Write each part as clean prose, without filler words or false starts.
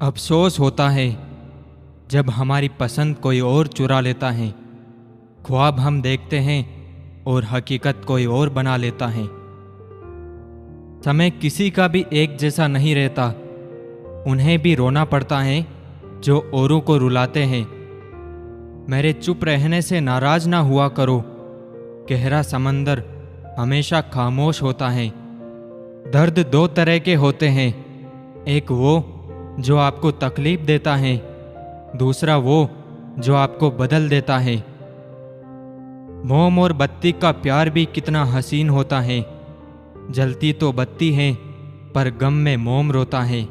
अफसोस होता है जब हमारी पसंद कोई और चुरा लेता है। ख्वाब हम देखते हैं और हकीकत कोई और बना लेता है। समय किसी का भी एक जैसा नहीं रहता। उन्हें भी रोना पड़ता है जो औरों को रुलाते हैं। मेरे चुप रहने से नाराज ना हुआ करो। गहरा समंदर हमेशा खामोश होता है। दर्द दो तरह के होते हैं, एक वो जो आपको तकलीफ देता है, दूसरा वो जो आपको बदल देता है। मोम और बत्ती का प्यार भी कितना हसीन होता है। जलती तो बत्ती है पर गम में मोम रोता है।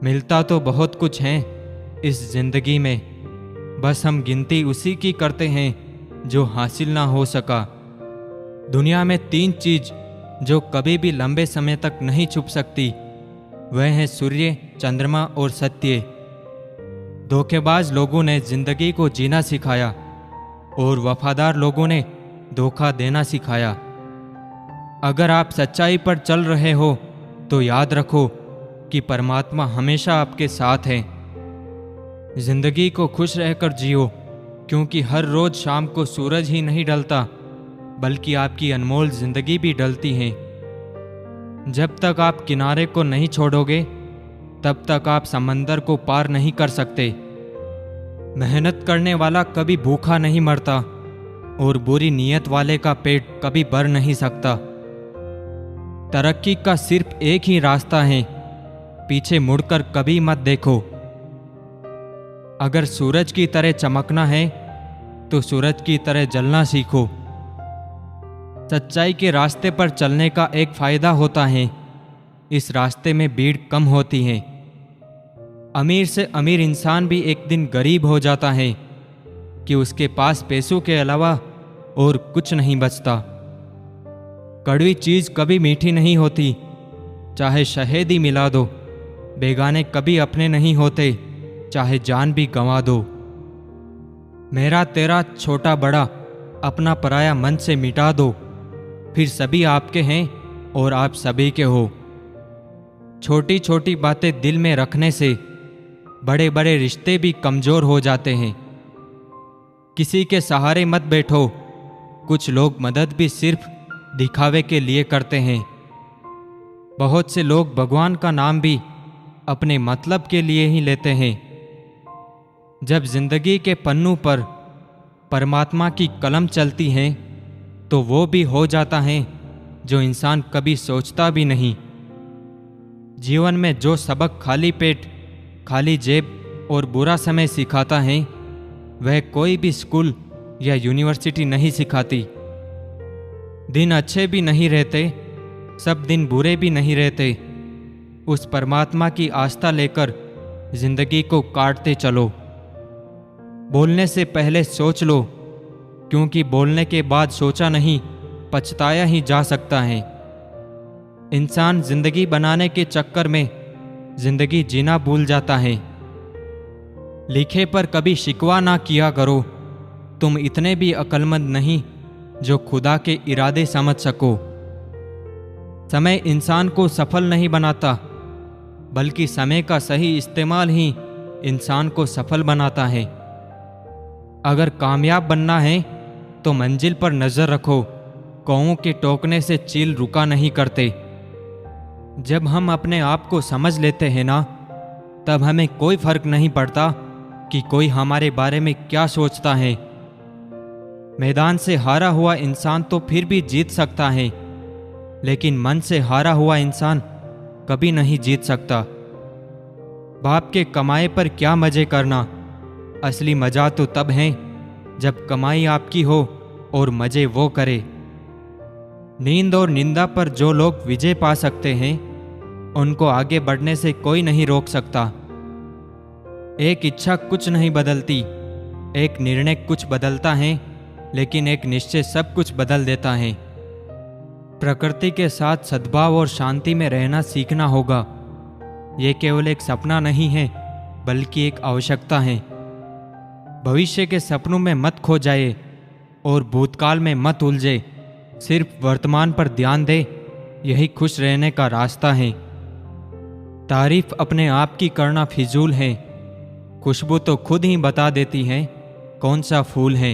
मिलता तो बहुत कुछ है इस जिंदगी में, बस हम गिनती उसी की करते हैं जो हासिल ना हो सका। दुनिया में 3 चीज जो कभी भी लंबे समय तक नहीं छुप सकती, वह है सूर्य, चंद्रमा और सत्य। धोखेबाज लोगों ने जिंदगी को जीना सिखाया और वफादार लोगों ने धोखा देना सिखाया। अगर आप सच्चाई पर चल रहे हो तो याद रखो कि परमात्मा हमेशा आपके साथ है। जिंदगी को खुश रहकर जियो, क्योंकि हर रोज शाम को सूरज ही नहीं ढलता बल्कि आपकी अनमोल जिंदगी भी ढलती है। जब तक आप किनारे को नहीं छोड़ोगे तब तक आप समंदर को पार नहीं कर सकते। मेहनत करने वाला कभी भूखा नहीं मरता और बुरी नीयत वाले का पेट कभी भर नहीं सकता। तरक्की का सिर्फ एक ही रास्ता है, पीछे मुड़कर कभी मत देखो। अगर सूरज की तरह चमकना है तो सूरज की तरह जलना सीखो। सच्चाई के रास्ते पर चलने का एक फायदा होता है, इस रास्ते में भीड़ कम होती है। अमीर से अमीर इंसान भी एक दिन गरीब हो जाता है कि उसके पास पैसों के अलावा और कुछ नहीं बचता। कड़वी चीज कभी मीठी नहीं होती, चाहे शहद ही मिला दो। बेगाने कभी अपने नहीं होते, चाहे जान भी गंवा दो। मेरा तेरा छोटा बड़ा अपना पराया मन से मिटा दो, फिर सभी आपके हैं और आप सभी के हो। छोटी छोटी बातें दिल में रखने से बड़े बड़े रिश्ते भी कमजोर हो जाते हैं। किसी के सहारे मत बैठो, कुछ लोग मदद भी सिर्फ दिखावे के लिए करते हैं। बहुत से लोग भगवान का नाम भी अपने मतलब के लिए ही लेते हैं। जब जिंदगी के पन्नों पर परमात्मा की कलम चलती है तो वो भी हो जाता है जो इंसान कभी सोचता भी नहीं। जीवन में जो सबक खाली पेट, खाली जेब और बुरा समय सिखाता है, वह कोई भी स्कूल या यूनिवर्सिटी नहीं सिखाती। दिन अच्छे भी नहीं रहते, सब दिन बुरे भी नहीं रहते। उस परमात्मा की आस्था लेकर जिंदगी को काटते चलो। बोलने से पहले सोच लो, क्योंकि बोलने के बाद सोचा नहीं पछताया ही जा सकता है। इंसान जिंदगी बनाने के चक्कर में जिंदगी जीना भूल जाता है। लिखे पर कभी शिकवा ना किया करो, तुम इतने भी अक्लमंद नहीं जो खुदा के इरादे समझ सको। समय इंसान को सफल नहीं बनाता, बल्कि समय का सही इस्तेमाल ही इंसान को सफल बनाता है। अगर कामयाब बनना है तो मंजिल पर नजर रखो, कौओं के टोकने से चील रुका नहीं करते। जब हम अपने आप को समझ लेते हैं ना, तब हमें कोई फर्क नहीं पड़ता कि कोई हमारे बारे में क्या सोचता है। मैदान से हारा हुआ इंसान तो फिर भी जीत सकता है, लेकिन मन से हारा हुआ इंसान कभी नहीं जीत सकता। बाप के कमाए पर क्या मजे करना, असली मजा तो तब है जब कमाई आपकी हो और मजे वो करे। नींद और निंदा पर जो लोग विजय पा सकते हैं, उनको आगे बढ़ने से कोई नहीं रोक सकता। एक इच्छा कुछ नहीं बदलती, एक निर्णय कुछ बदलता है, लेकिन एक निश्चय सब कुछ बदल देता है। प्रकृति के साथ सद्भाव और शांति में रहना सीखना होगा। ये केवल एक सपना नहीं है, बल्कि एक आवश्यकता है। भविष्य के सपनों में मत खो जाए और भूतकाल में मत उलझे। सिर्फ वर्तमान पर ध्यान दे, यही खुश रहने का रास्ता है। तारीफ अपने आप की करना फिजूल है। खुशबू तो खुद ही बता देती है कौन सा फूल है।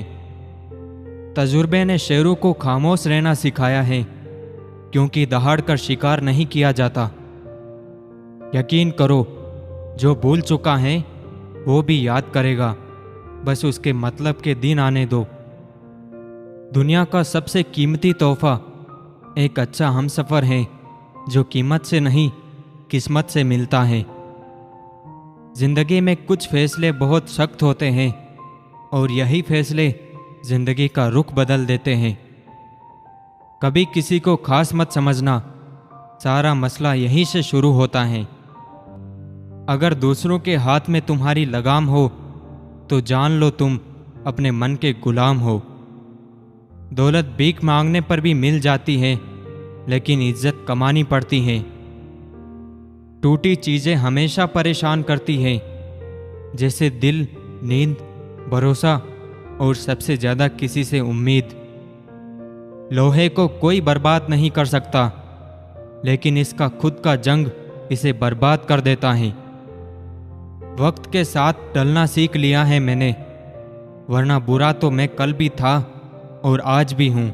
तजुर्बे ने शेरों को खामोश रहना सिखाया है, क्योंकि दहाड़ कर शिकार नहीं किया जाता। यकीन करो, जो भूल चुका है वो भी याद करेगा, बस उसके मतलब के दिन आने दो। दुनिया का सबसे कीमती तोहफा एक अच्छा हमसफ़र है, जो कीमत से नहीं किस्मत से मिलता है। जिंदगी में कुछ फैसले बहुत सख्त होते हैं और यही फैसले जिंदगी का रुख बदल देते हैं। कभी किसी को खास मत समझना, सारा मसला यहीं से शुरू होता है। अगर दूसरों के हाथ में तुम्हारी लगाम हो तो जान लो तुम अपने मन के गुलाम हो। दौलत भीख मांगने पर भी मिल जाती है, लेकिन इज्जत कमानी पड़ती है। टूटी चीजें हमेशा परेशान करती हैं, जैसे दिल, नींद, भरोसा और सबसे ज्यादा किसी से उम्मीद। लोहे को कोई बर्बाद नहीं कर सकता, लेकिन इसका खुद का जंग इसे बर्बाद कर देता है। वक्त के साथ ढलना सीख लिया है मैंने, वरना बुरा तो मैं कल भी था और आज भी हूं।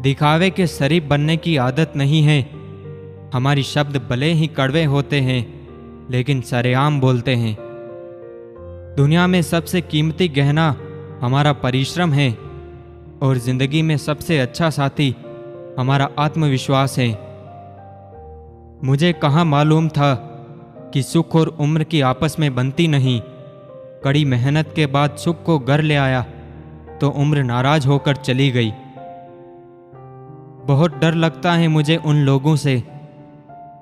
दिखावे के शरीफ बनने की आदत नहीं है। हमारी शब्द भले ही कड़वे होते हैं, लेकिन सरेआम बोलते हैं। दुनिया में सबसे कीमती गहना हमारा परिश्रम है, और जिंदगी में सबसे अच्छा साथी हमारा आत्मविश्वास है। मुझे कहाँ मालूम था कि सुख और उम्र की आपस में बनती नहीं। कड़ी मेहनत के बाद सुख को घर ले आया तो उम्र नाराज होकर चली गई। बहुत डर लगता है मुझे उन लोगों से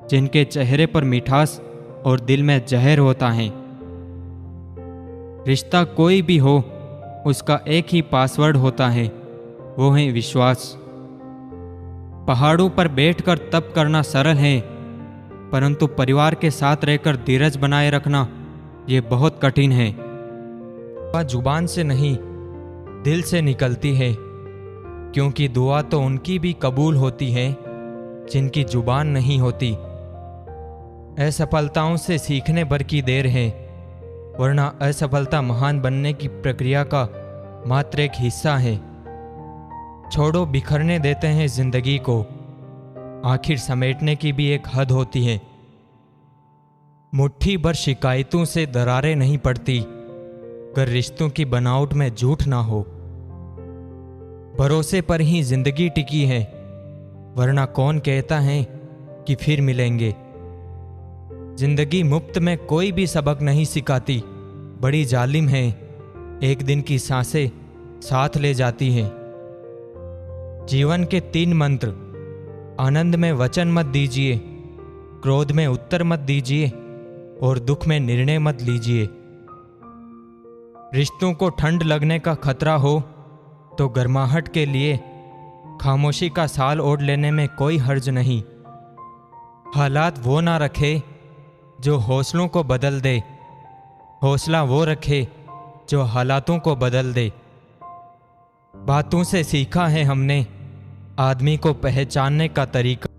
जिनके चेहरे पर मिठास और दिल में जहर होता है। रिश्ता कोई भी हो, उसका एक ही पासवर्ड होता है, वो है विश्वास। पहाड़ों पर बैठकर तप करना सरल है, परंतु परिवार के साथ रहकर धीरज बनाए रखना ये बहुत कठिन है। दुआ जुबान से नहीं, दिल से निकलती है, क्योंकि दुआ तो उनकी भी कबूल होती है जिनकी जुबान नहीं होती। असफलताओं से सीखने भर की देर है, वरना असफलता महान बनने की प्रक्रिया का मात्र एक हिस्सा है। छोड़ो बिखरने देते हैं जिंदगी को, आखिर समेटने की भी एक हद होती है। मुट्ठी भर शिकायतों से दरारें नहीं पड़ती, अगर रिश्तों की बनावट में झूठ ना हो। भरोसे पर ही जिंदगी टिकी है, वरना कौन कहता है कि फिर मिलेंगे। जिंदगी मुफ्त में कोई भी सबक नहीं सिखाती, बड़ी जालिम है, एक दिन की सांसें साथ ले जाती हैं। जीवन के 3 मंत्र: आनंद में वचन मत दीजिए, क्रोध में उत्तर मत दीजिए और दुख में निर्णय मत लीजिए। रिश्तों को ठंड लगने का खतरा हो तो गर्माहट के लिए खामोशी का साल ओढ़ लेने में कोई हर्ज नहीं। हालात वो ना रखे जो हौसलों को बदल दे, हौसला वो रखे जो हालातों को बदल दे। बातों से सीखा है हमने आदमी को पहचानने का तरीका।